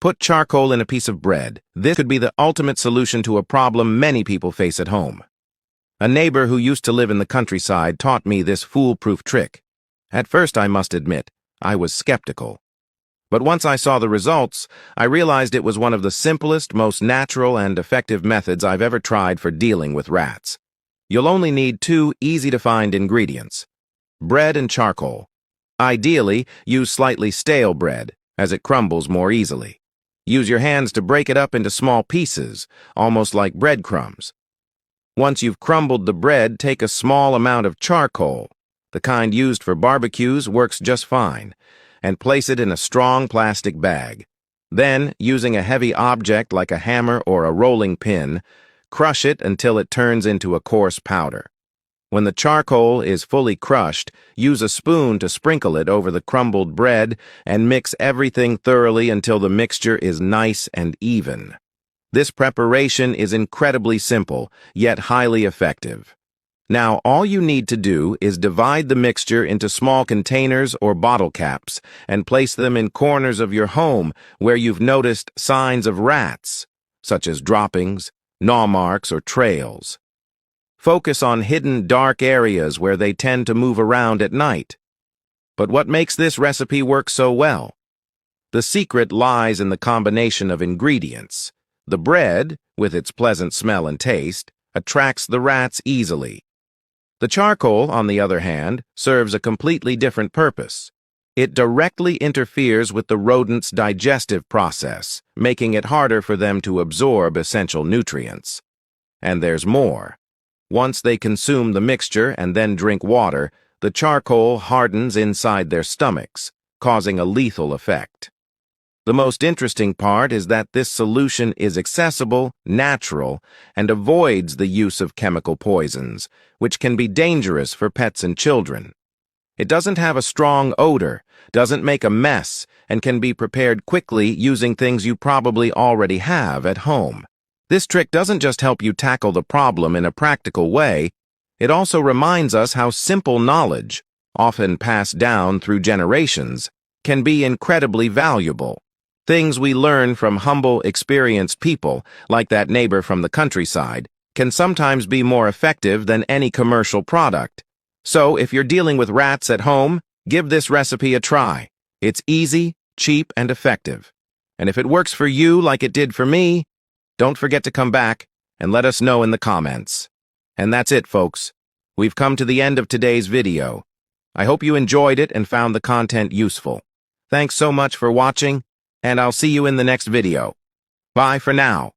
Put charcoal in a piece of bread. This could be the ultimate solution to a problem many people face at home. A neighbor who used to live in the countryside taught me this foolproof trick. At first, I must admit, I was skeptical. But once I saw the results, I realized it was one of the simplest, most natural, and effective methods I've ever tried for dealing with rats. You'll only need 2 easy-to-find ingredients: bread and charcoal. Ideally, use slightly stale bread, as it crumbles more easily. Use your hands to break it up into small pieces, almost like breadcrumbs. Once you've crumbled the bread, take a small amount of charcoal. The kind used for barbecues works just fine, and place it in a strong plastic bag. Then, using a heavy object like a hammer or a rolling pin, crush it until it turns into a coarse powder. When the charcoal is fully crushed, use a spoon to sprinkle it over the crumbled bread and mix everything thoroughly until the mixture is nice and even. This preparation is incredibly simple, yet highly effective. Now, all you need to do is divide the mixture into small containers or bottle caps and place them in corners of your home where you've noticed signs of rats, such as droppings, gnaw marks, or trails. Focus on hidden dark areas where they tend to move around at night. But what makes this recipe work so well? The secret lies in the combination of ingredients. The bread, with its pleasant smell and taste, attracts the rats easily. The charcoal, on the other hand, serves a completely different purpose. It directly interferes with the rodent's digestive process, making it harder for them to absorb essential nutrients. And there's more. Once they consume the mixture and then drink water, the charcoal hardens inside their stomachs, causing a lethal effect. The most interesting part is that this solution is accessible, natural, and avoids the use of chemical poisons, which can be dangerous for pets and children. It doesn't have a strong odor, doesn't make a mess, and can be prepared quickly using things you probably already have at home. This trick doesn't just help you tackle the problem in a practical way, it also reminds us how simple knowledge, often passed down through generations, can be incredibly valuable. Things we learn from humble, experienced people, like that neighbor from the countryside, can sometimes be more effective than any commercial product. So, if you're dealing with rats at home, give this recipe a try. It's easy, cheap, and effective. And if it works for you like it did for me, don't forget to come back and let us know in the comments. And that's it, folks. We've come to the end of today's video. I hope you enjoyed it and found the content useful. Thanks so much for watching, and I'll see you in the next video. Bye for now.